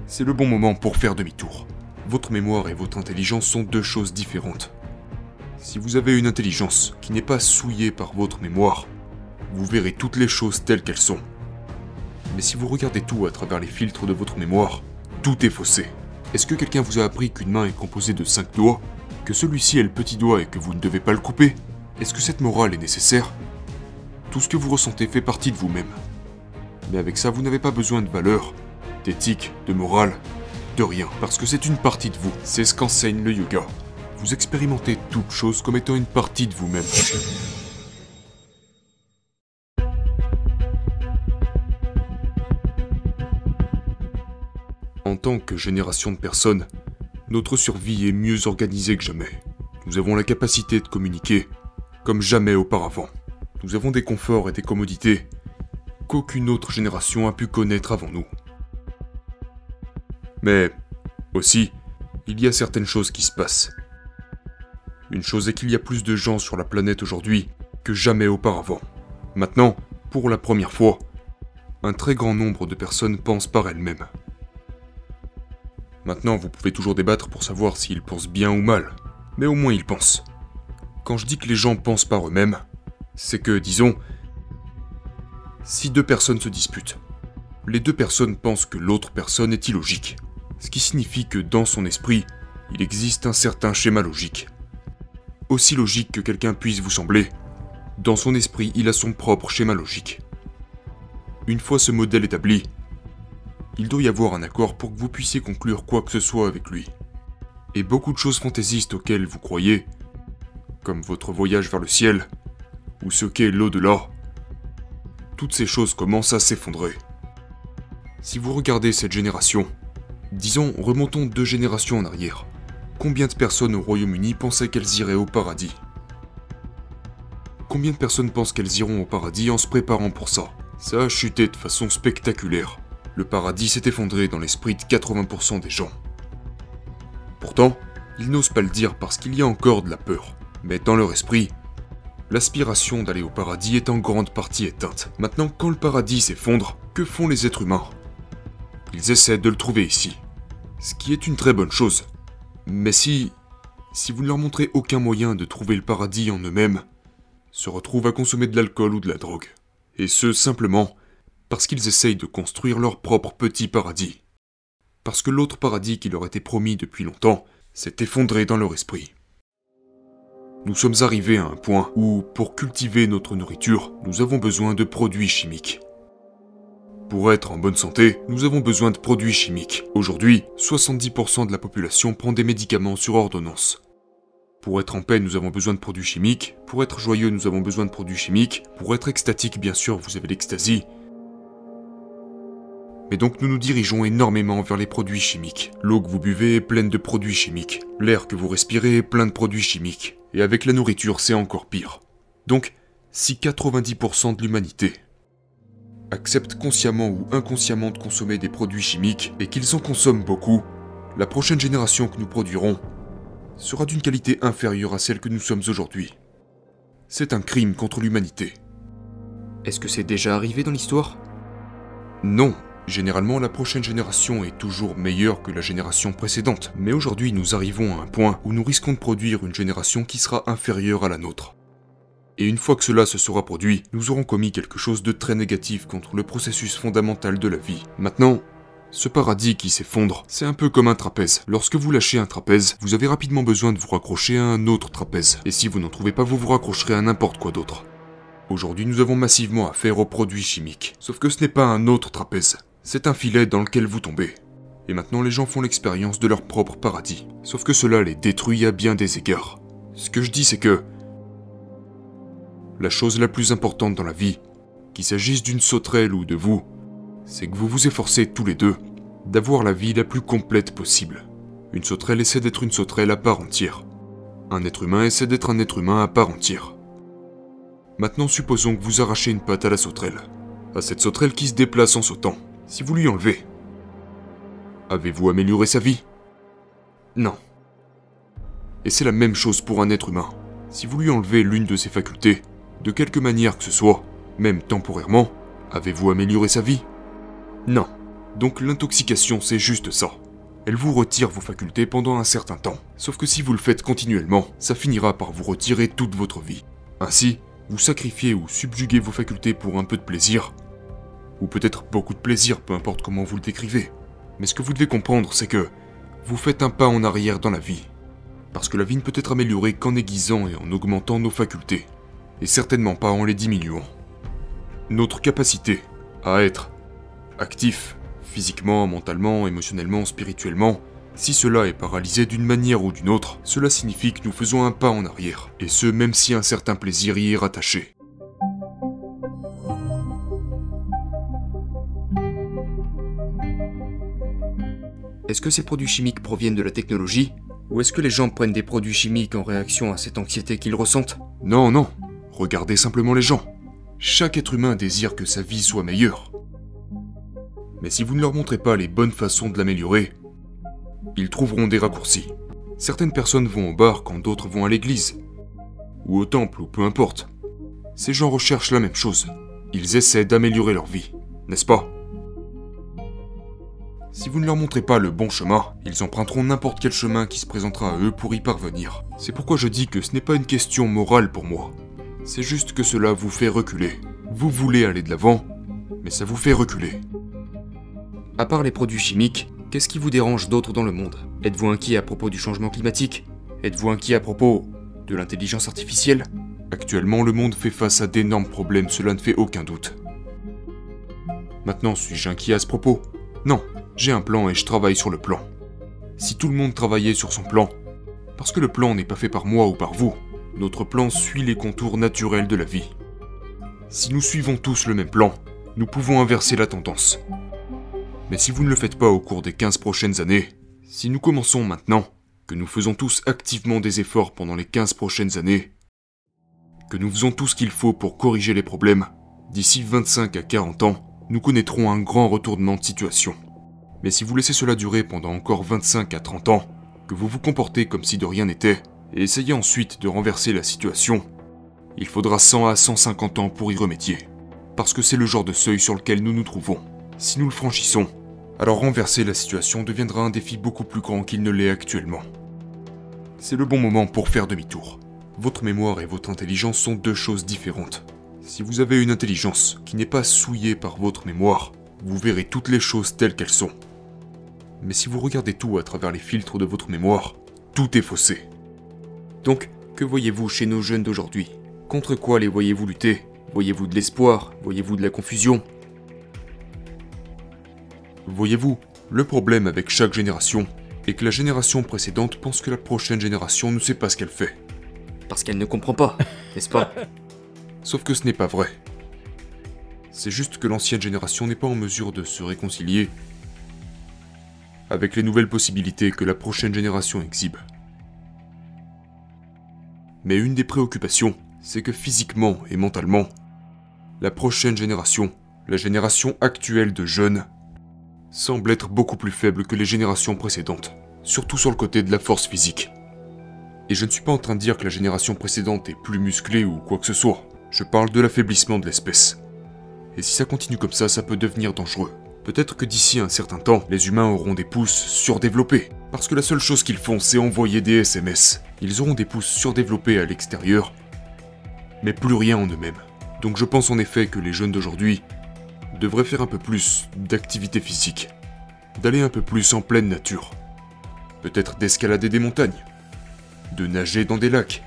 c'est le bon moment pour faire demi-tour. Votre mémoire et votre intelligence sont deux choses différentes. Si vous avez une intelligence qui n'est pas souillée par votre mémoire, vous verrez toutes les choses telles qu'elles sont. Mais si vous regardez tout à travers les filtres de votre mémoire, tout est faussé. Est-ce que quelqu'un vous a appris qu'une main est composée de 5 doigts, que celui-ci est le petit doigt et que vous ne devez pas le couper? Est-ce que cette morale est nécessaire? Tout ce que vous ressentez fait partie de vous-même. Mais avec ça, vous n'avez pas besoin de valeur, d'éthique, de morale, de rien, parce que c'est une partie de vous. C'est ce qu'enseigne le yoga. Vous expérimentez toute chose comme étant une partie de vous-même. En tant que génération de personnes, notre survie est mieux organisée que jamais. Nous avons la capacité de communiquer comme jamais auparavant. Nous avons des conforts et des commodités qu'aucune autre génération a pu connaître avant nous. Mais aussi, il y a certaines choses qui se passent. Une chose est qu'il y a plus de gens sur la planète aujourd'hui que jamais auparavant. Maintenant, pour la première fois, un très grand nombre de personnes pensent par elles-mêmes. Maintenant, vous pouvez toujours débattre pour savoir s'ils pensent bien ou mal, mais au moins ils pensent. Quand je dis que les gens pensent par eux-mêmes, c'est que, disons, si deux personnes se disputent, les deux personnes pensent que l'autre personne est illogique, ce qui signifie que dans son esprit, il existe un certain schéma logique. Aussi logique que quelqu'un puisse vous sembler, dans son esprit, il a son propre schéma logique. Une fois ce modèle établi, il doit y avoir un accord pour que vous puissiez conclure quoi que ce soit avec lui. Et beaucoup de choses fantaisistes auxquelles vous croyez, comme votre voyage vers le ciel, ou ce qu'est l'au-delà, toutes ces choses commencent à s'effondrer. Si vous regardez cette génération, disons, remontons 2 générations en arrière, combien de personnes au Royaume-Uni pensaient qu'elles iraient au paradis? Combien de personnes pensent qu'elles iront au paradis en se préparant pour ça? Ça a chuté de façon spectaculaire. Le paradis s'est effondré dans l'esprit de 80% des gens. Pourtant, ils n'osent pas le dire parce qu'il y a encore de la peur. Mais dans leur esprit, l'aspiration d'aller au paradis est en grande partie éteinte. Maintenant, quand le paradis s'effondre, que font les êtres humains? Ils essaient de le trouver ici. Ce qui est une très bonne chose. Mais si vous ne leur montrez aucun moyen de trouver le paradis en eux-mêmes, se retrouvent à consommer de l'alcool ou de la drogue. Et ce, simplement parce qu'ils essayent de construire leur propre petit paradis. Parce que l'autre paradis qui leur était promis depuis longtemps s'est effondré dans leur esprit. Nous sommes arrivés à un point où, pour cultiver notre nourriture, nous avons besoin de produits chimiques. Pour être en bonne santé, nous avons besoin de produits chimiques. Aujourd'hui, 70% de la population prend des médicaments sur ordonnance. Pour être en paix, nous avons besoin de produits chimiques. Pour être joyeux, nous avons besoin de produits chimiques. Pour être extatique, bien sûr, vous avez l'ecstasy. Mais donc nous nous dirigeons énormément vers les produits chimiques. L'eau que vous buvez est pleine de produits chimiques. L'air que vous respirez est plein de produits chimiques. Et avec la nourriture, c'est encore pire. Donc, si 90% de l'humanité acceptent consciemment ou inconsciemment de consommer des produits chimiques et qu'ils en consomment beaucoup, la prochaine génération que nous produirons sera d'une qualité inférieure à celle que nous sommes aujourd'hui. C'est un crime contre l'humanité. Est-ce que c'est déjà arrivé dans l'histoire? Non. Généralement, la prochaine génération est toujours meilleure que la génération précédente. Mais aujourd'hui, nous arrivons à un point où nous risquons de produire une génération qui sera inférieure à la nôtre. Et une fois que cela se sera produit, nous aurons commis quelque chose de très négatif contre le processus fondamental de la vie. Maintenant, ce paradis qui s'effondre, c'est un peu comme un trapèze. Lorsque vous lâchez un trapèze, vous avez rapidement besoin de vous raccrocher à un autre trapèze. Et si vous n'en trouvez pas, vous vous raccrocherez à n'importe quoi d'autre. Aujourd'hui, nous avons massivement affaire aux produits chimiques. Sauf que ce n'est pas un autre trapèze. C'est un filet dans lequel vous tombez. Et maintenant, les gens font l'expérience de leur propre paradis. Sauf que cela les détruit à bien des égards. Ce que je dis, c'est que la chose la plus importante dans la vie, qu'il s'agisse d'une sauterelle ou de vous, c'est que vous vous efforcez tous les deux d'avoir la vie la plus complète possible. Une sauterelle essaie d'être une sauterelle à part entière. Un être humain essaie d'être un être humain à part entière. Maintenant, supposons que vous arrachez une patte à la sauterelle. À cette sauterelle qui se déplace en sautant. Si vous lui enlevez, avez-vous amélioré sa vie? Non. Et c'est la même chose pour un être humain. Si vous lui enlevez l'une de ses facultés, de quelque manière que ce soit, même temporairement, avez-vous amélioré sa vie? Non. Donc l'intoxication, c'est juste ça. Elle vous retire vos facultés pendant un certain temps. Sauf que si vous le faites continuellement, ça finira par vous retirer toute votre vie. Ainsi, vous sacrifiez ou subjuguez vos facultés pour un peu de plaisir. Ou peut-être beaucoup de plaisir, peu importe comment vous le décrivez. Mais ce que vous devez comprendre, c'est que vous faites un pas en arrière dans la vie. Parce que la vie ne peut être améliorée qu'en aiguisant et en augmentant nos facultés. Et certainement pas en les diminuant. Notre capacité à être actif, physiquement, mentalement, émotionnellement, spirituellement, si cela est paralysé d'une manière ou d'une autre, cela signifie que nous faisons un pas en arrière, et ce même si un certain plaisir y est rattaché. Est-ce que ces produits chimiques proviennent de la technologie? Ou est-ce que les gens prennent des produits chimiques en réaction à cette anxiété qu'ils ressentent? Non, non, regardez simplement les gens. Chaque être humain désire que sa vie soit meilleure. Mais si vous ne leur montrez pas les bonnes façons de l'améliorer, ils trouveront des raccourcis. Certaines personnes vont au bar quand d'autres vont à l'église, ou au temple, ou peu importe. Ces gens recherchent la même chose. Ils essaient d'améliorer leur vie, n'est-ce pas? Si vous ne leur montrez pas le bon chemin, ils emprunteront n'importe quel chemin qui se présentera à eux pour y parvenir. C'est pourquoi je dis que ce n'est pas une question morale pour moi. C'est juste que cela vous fait reculer. Vous voulez aller de l'avant, mais ça vous fait reculer. À part les produits chimiques, qu'est-ce qui vous dérange d'autre dans le monde? Êtes-vous inquiet à propos du changement climatique? Êtes-vous inquiet à propos de l'intelligence artificielle? Actuellement, le monde fait face à d'énormes problèmes, cela ne fait aucun doute. Maintenant, suis-je inquiet à ce propos? Non, j'ai un plan et je travaille sur le plan. Si tout le monde travaillait sur son plan, parce que le plan n'est pas fait par moi ou par vous, notre plan suit les contours naturels de la vie. Si nous suivons tous le même plan, nous pouvons inverser la tendance. Mais si vous ne le faites pas au cours des 15 prochaines années, si nous commençons maintenant, que nous faisons tous activement des efforts pendant les 15 prochaines années, que nous faisons tout ce qu'il faut pour corriger les problèmes, d'ici 25 à 40 ans, nous connaîtrons un grand retournement de situation. Mais si vous laissez cela durer pendant encore 25 à 30 ans, que vous vous comportez comme si de rien n'était, et essayez ensuite de renverser la situation, il faudra 100 à 150 ans pour y remédier. Parce que c'est le genre de seuil sur lequel nous nous trouvons. Si nous le franchissons, alors renverser la situation deviendra un défi beaucoup plus grand qu'il ne l'est actuellement. C'est le bon moment pour faire demi-tour. Votre mémoire et votre intelligence sont deux choses différentes. Si vous avez une intelligence qui n'est pas souillée par votre mémoire, vous verrez toutes les choses telles qu'elles sont. Mais si vous regardez tout à travers les filtres de votre mémoire, tout est faussé. Donc, que voyez-vous chez nos jeunes d'aujourd'hui? Contre quoi les voyez-vous lutter? Voyez-vous de l'espoir? Voyez-vous de la confusion? Voyez-vous, le problème avec chaque génération est que la génération précédente pense que la prochaine génération ne sait pas ce qu'elle fait. Parce qu'elle ne comprend pas, n'est-ce pas? Sauf que ce n'est pas vrai. C'est juste que l'ancienne génération n'est pas en mesure de se réconcilier avec les nouvelles possibilités que la prochaine génération exhibe. Mais une des préoccupations, c'est que physiquement et mentalement, la prochaine génération, la génération actuelle de jeunes, semble être beaucoup plus faible que les générations précédentes, surtout sur le côté de la force physique. Et je ne suis pas en train de dire que la génération précédente est plus musclée ou quoi que ce soit, je parle de l'affaiblissement de l'espèce. Et si ça continue comme ça peut devenir dangereux. Peut-être que d'ici un certain temps, les humains auront des pouces surdéveloppés, parce que la seule chose qu'ils font, c'est envoyer des SMS. Ils auront des pouces surdéveloppés à l'extérieur, mais plus rien en eux-mêmes. Donc je pense en effet que les jeunes d'aujourd'hui devraient faire un peu plus d'activité physique, d'aller un peu plus en pleine nature, peut-être d'escalader des montagnes, de nager dans des lacs.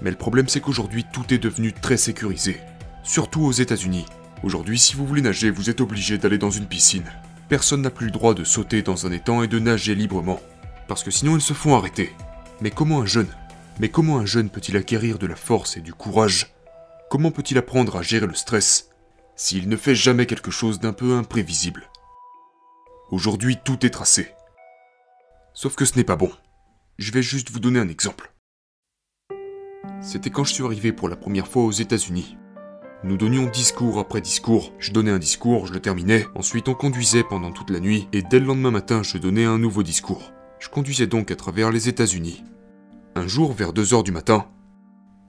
Mais le problème c'est qu'aujourd'hui tout est devenu très sécurisé, surtout aux États-Unis. Aujourd'hui, si vous voulez nager, vous êtes obligé d'aller dans une piscine. Personne n'a plus le droit de sauter dans un étang et de nager librement, parce que sinon ils se font arrêter. Mais comment un jeune peut-il acquérir de la force et du courage? Comment peut-il apprendre à gérer le stress s'il ne fait jamais quelque chose d'un peu imprévisible? Aujourd'hui, tout est tracé. Sauf que ce n'est pas bon. Je vais juste vous donner un exemple. C'était quand je suis arrivé pour la première fois aux États-Unis. Nous donnions discours après discours, je donnais un discours, je le terminais, ensuite on conduisait pendant toute la nuit, et dès le lendemain matin je donnais un nouveau discours. Je conduisais donc à travers les États-Unis. Un jour, vers 2h du matin,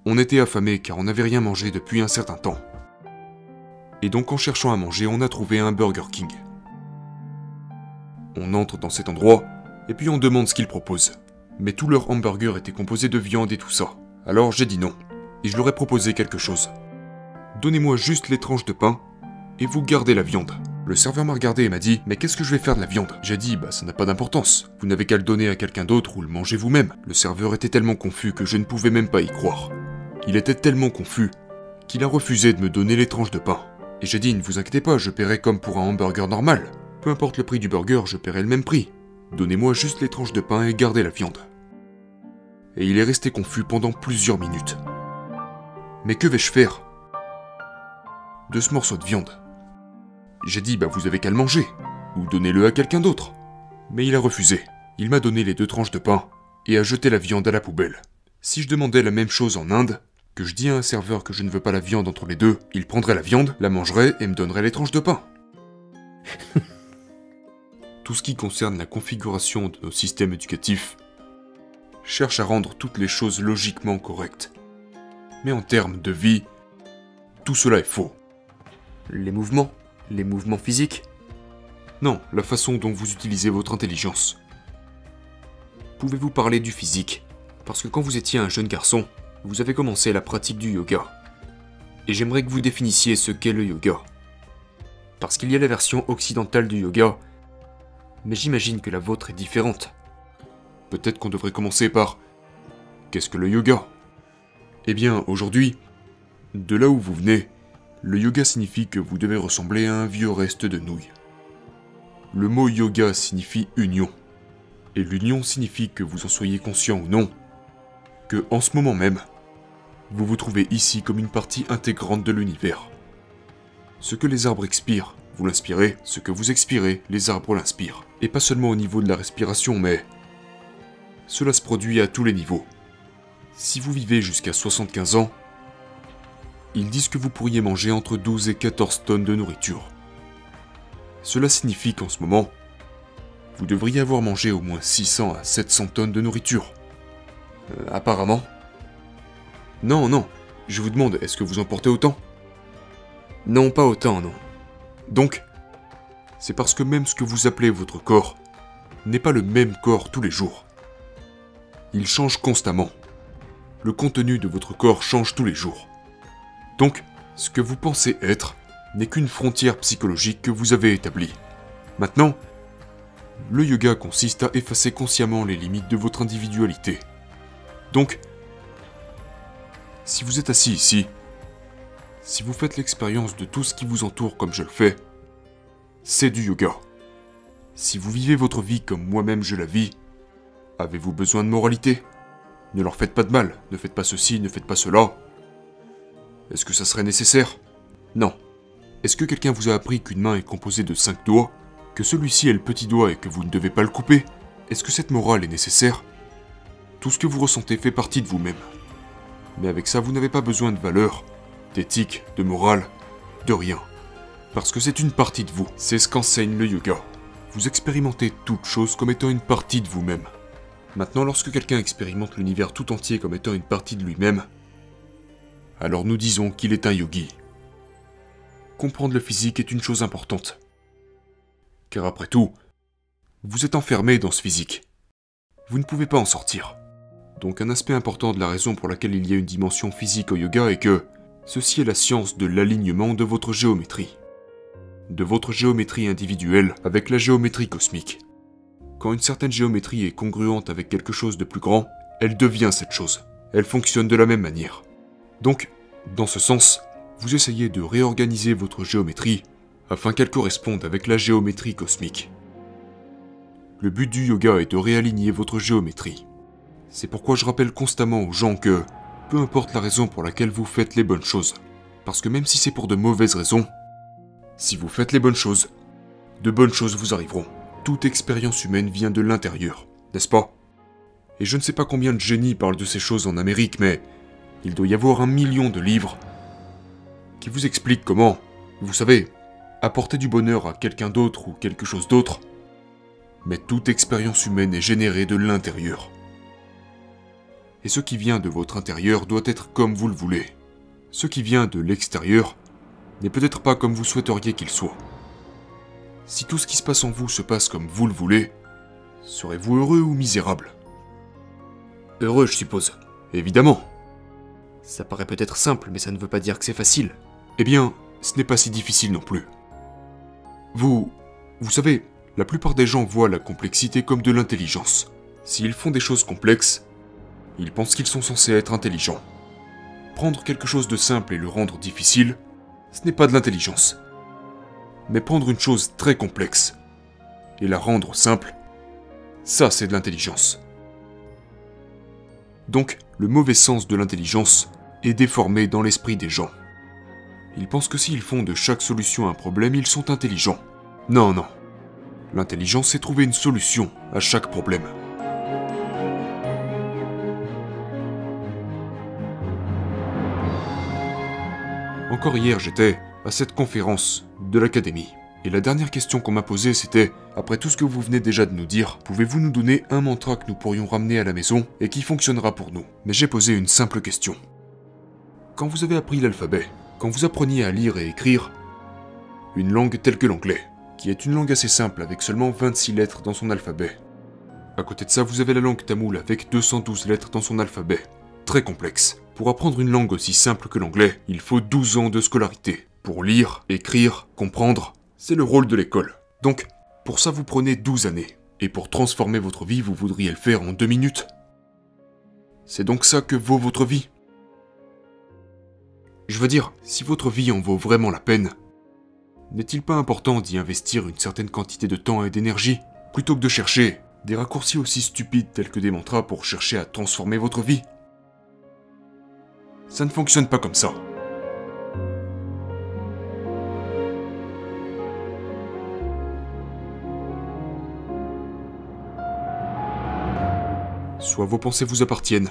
on était affamés car on n'avait rien mangé depuis un certain temps. Et donc en cherchant à manger, on a trouvé un Burger King. On entre dans cet endroit, et puis on demande ce qu'ils proposent. Mais tout leur hamburger était composé de viande et tout ça. Alors j'ai dit non, et je leur ai proposé quelque chose. Donnez-moi juste les tranches de pain, et vous gardez la viande. Le serveur m'a regardé et m'a dit « Mais qu'est-ce que je vais faire de la viande ?» J'ai dit « Bah ça n'a pas d'importance, vous n'avez qu'à le donner à quelqu'un d'autre ou le manger vous-même. » Le serveur était tellement confus que je ne pouvais même pas y croire. Il était tellement confus qu'il a refusé de me donner les tranches de pain. Et j'ai dit « Ne vous inquiétez pas, je paierai comme pour un hamburger normal. Peu importe le prix du burger, je paierai le même prix. Donnez-moi juste les tranches de pain et gardez la viande. » Et il est resté confus pendant plusieurs minutes. Mais que vais-je faire de ce morceau de viande? J'ai dit, bah vous avez qu'à le manger, ou donnez-le à quelqu'un d'autre. Mais il a refusé. Il m'a donné les 2 tranches de pain, et a jeté la viande à la poubelle. Si je demandais la même chose en Inde, que je dis à un serveur que je ne veux pas la viande entre les deux, il prendrait la viande, la mangerait et me donnerait les tranches de pain. Tout ce qui concerne la configuration de nos systèmes éducatifs cherche à rendre toutes les choses logiquement correctes. Mais en termes de vie, tout cela est faux. Les mouvements physiques? Non, la façon dont vous utilisez votre intelligence. Pouvez-vous parler du physique? Parce que quand vous étiez un jeune garçon, vous avez commencé la pratique du yoga. Et j'aimerais que vous définissiez ce qu'est le yoga. Parce qu'il y a la version occidentale du yoga, mais j'imagine que la vôtre est différente. Peut-être qu'on devrait commencer par... Qu'est-ce que le yoga? Eh bien, aujourd'hui, de là où vous venez, le yoga signifie que vous devez ressembler à un vieux reste de nouilles. Le mot yoga signifie union. Et l'union signifie que vous en soyez conscient ou non, que en ce moment même, vous vous trouvez ici comme une partie intégrante de l'univers. Ce que les arbres expirent, vous l'inspirez, ce que vous expirez, les arbres l'inspirent. Et pas seulement au niveau de la respiration, mais... cela se produit à tous les niveaux. Si vous vivez jusqu'à 75 ans, ils disent que vous pourriez manger entre 12 et 14 tonnes de nourriture. Cela signifie qu'en ce moment, vous devriez avoir mangé au moins 600 à 700 tonnes de nourriture. Apparemment. Non, je vous demande, est-ce que vous en portez autant? Non, pas autant, non. Donc, c'est parce que même ce que vous appelez votre corps n'est pas le même corps tous les jours. Il change constamment. Le contenu de votre corps change tous les jours. Donc, ce que vous pensez être n'est qu'une frontière psychologique que vous avez établie. Maintenant, le yoga consiste à effacer consciemment les limites de votre individualité. Donc, si vous êtes assis ici, si vous faites l'expérience de tout ce qui vous entoure comme je le fais, c'est du yoga. Si vous vivez votre vie comme moi-même je la vis, avez-vous besoin de moralité? Ne leur faites pas de mal, ne faites pas ceci, ne faites pas cela. Est-ce que ça serait nécessaire? Non. Est-ce que quelqu'un vous a appris qu'une main est composée de 5 doigts, que celui-ci est le petit doigt et que vous ne devez pas le couper? Est-ce que cette morale est nécessaire? Tout ce que vous ressentez fait partie de vous-même. Mais avec ça, vous n'avez pas besoin de valeur, d'éthique, de morale, de rien. Parce que c'est une partie de vous. C'est ce qu'enseigne le yoga. Vous expérimentez toute chose comme étant une partie de vous-même. Maintenant, lorsque quelqu'un expérimente l'univers tout entier comme étant une partie de lui-même, alors nous disons qu'il est un yogi. Comprendre le physique est une chose importante. Car après tout, vous êtes enfermé dans ce physique. Vous ne pouvez pas en sortir. Donc un aspect important de la raison pour laquelle il y a une dimension physique au yoga est que ceci est la science de l'alignement de votre géométrie. De votre géométrie individuelle avec la géométrie cosmique. Quand une certaine géométrie est congruente avec quelque chose de plus grand, elle devient cette chose. Elle fonctionne de la même manière. Donc, dans ce sens, vous essayez de réorganiser votre géométrie afin qu'elle corresponde avec la géométrie cosmique. Le but du yoga est de réaligner votre géométrie. C'est pourquoi je rappelle constamment aux gens que, peu importe la raison pour laquelle vous faites les bonnes choses, parce que même si c'est pour de mauvaises raisons, si vous faites les bonnes choses, de bonnes choses vous arriveront. Toute expérience humaine vient de l'intérieur, n'est-ce pas? Et je ne sais pas combien de génies parlent de ces choses en Amérique, mais il doit y avoir 1 million de livres qui vous expliquent comment, vous savez, apporter du bonheur à quelqu'un d'autre ou quelque chose d'autre. Mais toute expérience humaine est générée de l'intérieur. Et ce qui vient de votre intérieur doit être comme vous le voulez. Ce qui vient de l'extérieur n'est peut-être pas comme vous souhaiteriez qu'il soit. Si tout ce qui se passe en vous se passe comme vous le voulez, serez-vous heureux ou misérable? Heureux, je suppose. Évidemment. Ça paraît peut-être simple, mais ça ne veut pas dire que c'est facile. Eh bien, ce n'est pas si difficile non plus. Vous savez, la plupart des gens voient la complexité comme de l'intelligence. S'ils font des choses complexes, ils pensent qu'ils sont censés être intelligents. Prendre quelque chose de simple et le rendre difficile, ce n'est pas de l'intelligence. Mais prendre une chose très complexe et la rendre simple, ça c'est de l'intelligence. Donc, le mauvais sens de l'intelligence est déformé dans l'esprit des gens. Ils pensent que s'ils font de chaque solution un problème, ils sont intelligents. Non, non. L'intelligence, c'est trouver une solution à chaque problème. Encore hier, j'étais à cette conférence de l'académie. Et la dernière question qu'on m'a posée, c'était « Après tout ce que vous venez déjà de nous dire, pouvez-vous nous donner un mantra que nous pourrions ramener à la maison et qui fonctionnera pour nous ?» Mais j'ai posé une simple question. Quand vous avez appris l'alphabet, quand vous appreniez à lire et écrire, une langue telle que l'anglais, qui est une langue assez simple avec seulement 26 lettres dans son alphabet. À côté de ça, vous avez la langue tamoule avec 212 lettres dans son alphabet. Très complexe. Pour apprendre une langue aussi simple que l'anglais, il faut 12 ans de scolarité. Pour lire, écrire, comprendre, c'est le rôle de l'école. Donc, pour ça vous prenez 12 années. Et pour transformer votre vie, vous voudriez le faire en 2 minutes. C'est donc ça que vaut votre vie. Je veux dire, si votre vie en vaut vraiment la peine, n'est-il pas important d'y investir une certaine quantité de temps et d'énergie, plutôt que de chercher des raccourcis aussi stupides tels que des mantras pour chercher à transformer votre vie? Ça ne fonctionne pas comme ça. Soit vos pensées vous appartiennent,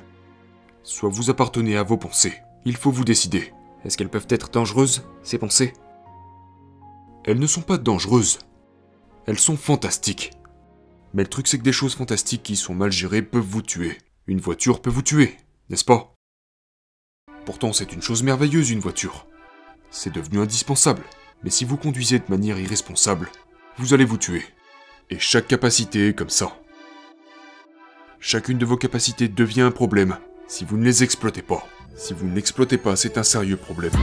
soit vous appartenez à vos pensées. Il faut vous décider. Est-ce qu'elles peuvent être dangereuses, ces pensées? Elles ne sont pas dangereuses. Elles sont fantastiques. Mais le truc c'est que des choses fantastiques qui sont mal gérées peuvent vous tuer. Une voiture peut vous tuer, n'est-ce pas? Pourtant c'est une chose merveilleuse une voiture. C'est devenu indispensable. Mais si vous conduisez de manière irresponsable, vous allez vous tuer. Et chaque capacité est comme ça. Chacune de vos capacités devient un problème si vous ne les exploitez pas. Si vous ne l'exploitez pas, c'est un sérieux problème.